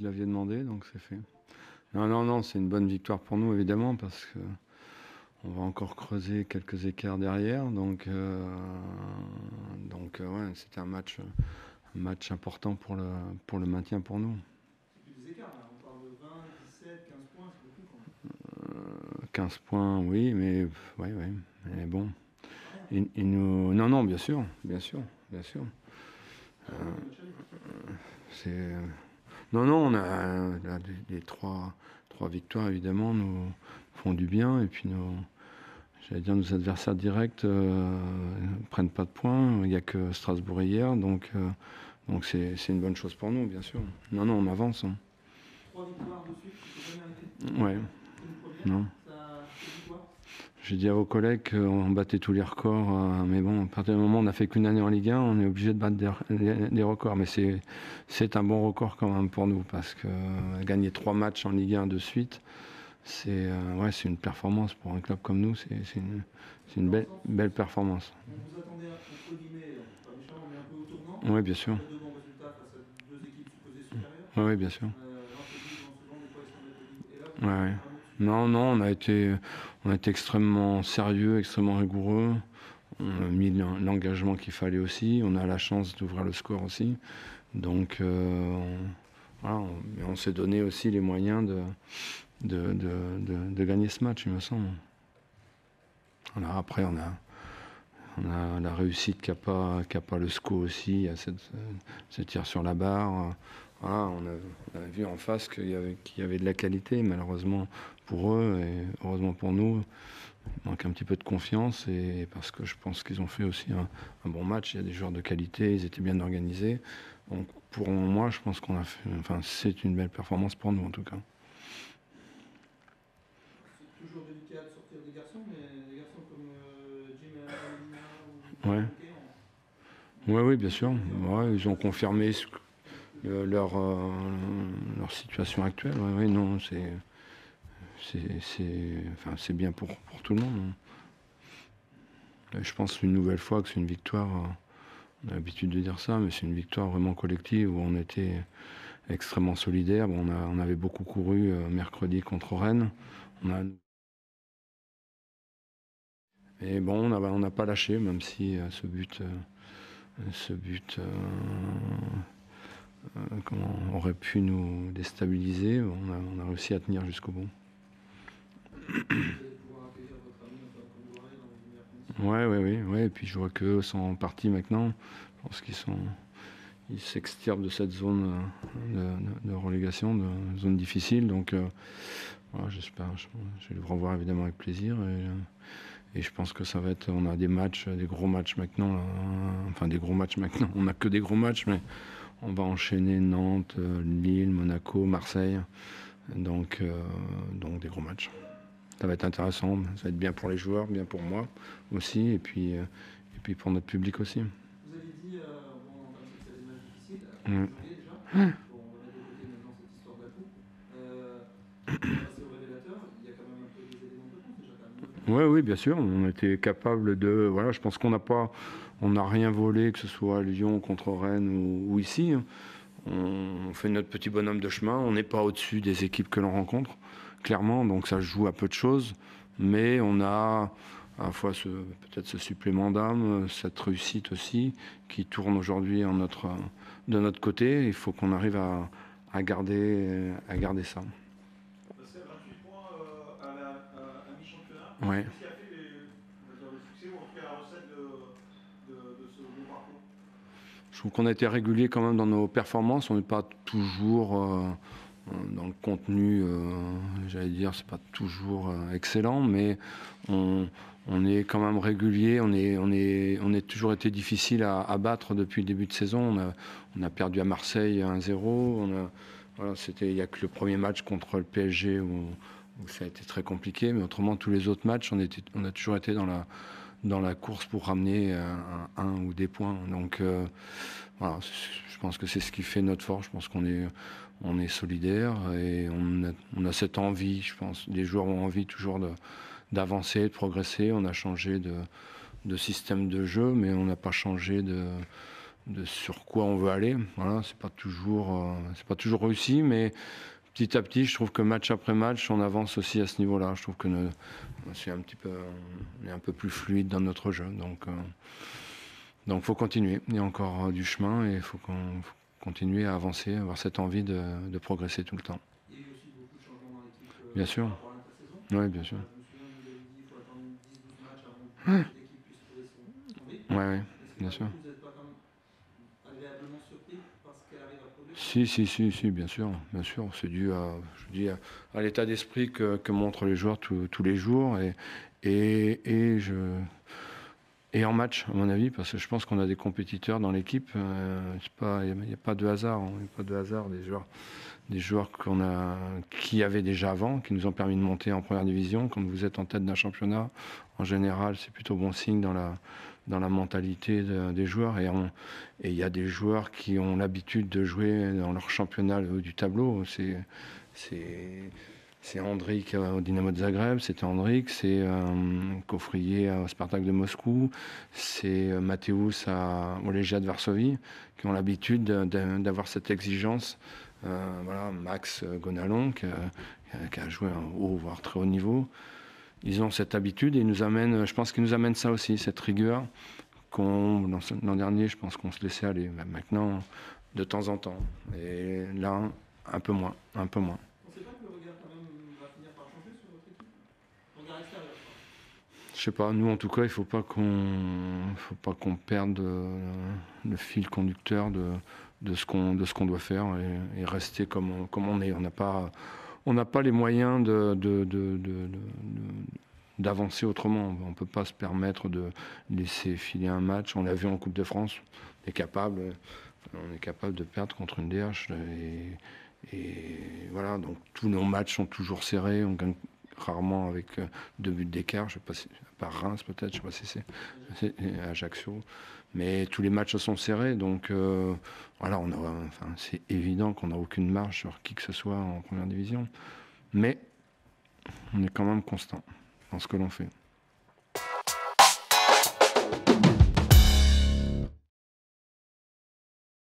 l'aviez demandé, donc c'est fait. Non, non, non, c'est une bonne victoire pour nous, évidemment, parce que on va encore creuser quelques écarts derrière. Donc ouais, c'était un match important pour le maintien pour nous. C'est plus des écarts, là. On parle de 20, 17, 15 points, c'est beaucoup quand même. 15 points, oui, mais ouais, ouais. Mais bon, C'est rien. non, non, bien sûr, bien sûr, bien sûr. C'est un premier match aller. C'est non, non, on a là, les trois victoires évidemment nous font du bien et puis j'allais dire nos adversaires directs prennent pas de points. Il n'y a que Strasbourg hier, donc c'est une bonne chose pour nous, bien sûr. Non, non, on avance. Hein. 3 victoires de suite, c'était jamais arrivé. Ouais, C'est une première. non. Ça dit quoi? J'ai dit à vos collègues qu'on battait tous les records, mais bon, à partir du moment où on n'a fait qu'une année en Ligue 1, on est obligé de battre des records. Mais c'est un bon record quand même pour nous, parce que gagner 3 matchs en Ligue 1 de suite, ouais, c'est une performance pour un club comme nous, c'est une Dans le belle, sens, belle performance. on vous attendait, entre guillemets, pas méchamment, mais un peu au tournant, Oui, bien sûr. après de bons résultats face à deux équipes supposées supérieures. Oui, bien sûr. L'entre-deux, dans ce genre, des fois, ils se tombent petits. Et là, vous Ouais, avez ouais. un au-dessus. Non, non, on a été extrêmement sérieux, extrêmement rigoureux. On a mis l'engagement qu'il fallait aussi. On a la chance d'ouvrir le score aussi. Donc, voilà, on s'est donné aussi les moyens de gagner ce match, il me semble. Alors après, on a la réussite qu'a pas le SCO aussi. Il y a ce tir sur la barre. Voilà, on a vu en face qu'il y avait de la qualité, malheureusement pour eux et heureusement pour nous. Il manque un petit peu de confiance et parce que je pense qu'ils ont fait aussi un bon match. Il y a des joueurs de qualité, ils étaient bien organisés. Donc pour moi, je pense qu'on a fait. Enfin, c'est une belle performance pour nous en tout cas. C'est toujours délicat de sortir des garçons, mais des garçons comme Jim et Alina ou Ouais, Fouquet, ouais, oui, bien on sûr. peut dire Ouais, ils ont ça, confirmé c'est plus facile. leur situation actuelle. Ouais, ouais, non, enfin, c'est bien pour tout le monde. Hein. Et je pense une nouvelle fois que c'est une victoire. On a l'habitude de dire ça, mais c'est une victoire vraiment collective où on était extrêmement solidaires. Bon, on avait beaucoup couru mercredi contre Rennes. On a... Et bon, on n'a pas lâché, même si ce but comment, aurait pu nous déstabiliser. On a réussi à tenir jusqu'au bout. Vous allez pouvoir accueillir votre ami Antoine Kombouaré dans les meilleures conditions. Ouais, ouais, ouais, ouais. Et puis je vois qu'eux sont partis maintenant. Je pense ils s'extirpent de cette zone de relégation, de zone difficile. Donc voilà, j'espère, je vais le revoir évidemment avec plaisir. Et je pense que ça va être, on a des matchs, des gros matchs maintenant. Là, enfin des gros matchs maintenant. On n'a que des gros matchs, mais on va enchaîner Nantes, Lille, Monaco, Marseille. Donc des gros matchs. Ça va être intéressant. Ça va être bien pour les joueurs, bien pour moi aussi, et puis pour notre public aussi. Vous avez dit, bon, on entame cette série de matchs difficiles, à partir Mm. de janvier déjà. Bon, on va mettre de côté maintenant cette histoire d'Atout. Pour passer au révélateur, il y a quand même un peu des éléments de réponse déjà, quand même 9 Oui, victoires. oui, bien sûr. On a été capable de. Voilà, je pense on n'a rien volé, que ce soit à Lyon contre Rennes ou ici. On fait notre petit bonhomme de chemin. On n'est pas au-dessus des équipes que l'on rencontre, clairement. Donc ça joue à peu de choses. Mais on a à la fois peut-être ce supplément d'âme, cette réussite aussi, qui tourne aujourd'hui de notre côté. Il faut qu'on arrive à garder ça. C'est 28 points à mi-championnat. Ouais. Qu'est-ce qui a fait on va dire le succès ou en tout cas la recette de ce bon parcours? Je trouve qu'on a été régulier quand même dans nos performances. On n'est pas toujours dans le contenu, j'allais dire, c'est pas toujours excellent, mais on est quand même régulier. On est toujours été difficile à battre depuis le début de saison. On a perdu à Marseille 1-0. Voilà, il n'y a que le premier match contre le PSG où ça a été très compliqué, mais autrement tous les autres matchs, on a toujours été dans la course pour ramener un ou des points. Donc voilà, je pense que c'est ce qui fait notre force. Je pense qu'on est solidaire et on a cette envie, je pense. Les joueurs ont envie toujours d'avancer, de progresser. On a changé de système de jeu, mais on n'a pas changé sur quoi on veut aller. Voilà, c'est pas toujours réussi, mais petit à petit, je trouve que match après match, on avance aussi à ce niveau-là. Je trouve que on est un peu plus fluide dans notre jeu. Donc faut continuer. Il y a encore du chemin et il faut continuer à avancer, avoir cette envie de progresser tout le temps. Il y a eu aussi beaucoup de changements dans l'équipe Bien sûr. par rapport à l'intersaison. Oui, bien sûr. Je me souviens, vous avez dit qu'il faut attendre 10-12 matchs avant que l'équipe puisse trouver son rythme. Oui, Est-ce que bien sûr. vous n'êtes pas quand même agréablement surpris parce qu'elle arrive à progresser? Si, bien sûr. C'est dû à l'état d'esprit que montrent les joueurs tous les jours et en match, à mon avis, parce que je pense qu'on a des compétiteurs dans l'équipe. Il n'y a pas de hasard. Il n'y a pas de hasard des joueurs qui avaient déjà avant, qui nous ont permis de monter en première division. Quand vous êtes en tête d'un championnat, en général, c'est plutôt bon signe dans la mentalité des joueurs. Et il y a des joueurs qui ont l'habitude de jouer dans leur championnat du tableau. C'est Andrić au Dynamo de Zagreb, c'était Andrić, c'est Coffrier au Spartak de Moscou, c'est Mateusz au Legia de Varsovie, qui ont l'habitude d'avoir cette exigence. Voilà, Max Gonalon, qui a joué un haut, voire très haut niveau. Ils ont cette habitude et je pense qu'ils nous amènent ça aussi, cette rigueur l'an dernier, je pense qu'on se laissait aller. Mais maintenant, de temps en temps. Et là, un peu moins. On ne sait pas que le regard quand même va finir par changer sur votre équipe? Le regard extérieur, quoi. Je sais pas, nous en tout cas, il faut pas qu'on perde le fil conducteur de ce qu'on doit faire et rester comme on est. On n'a pas les moyens d'avancer autrement. On ne peut pas se permettre de laisser filer un match. On l'a vu en Coupe de France. On est capable de perdre contre une DH. Et voilà, donc tous nos matchs sont toujours serrés. On gagne rarement avec 2 buts d'écart. Je sais pas si, à part Reims peut-être, je sais pas si c'est Ajaccio. Mais tous les matchs sont serrés. Donc voilà, c'est évident qu'on n'a aucune marge sur qui que ce soit en première division. Mais on est quand même constant dans ce que l'on fait.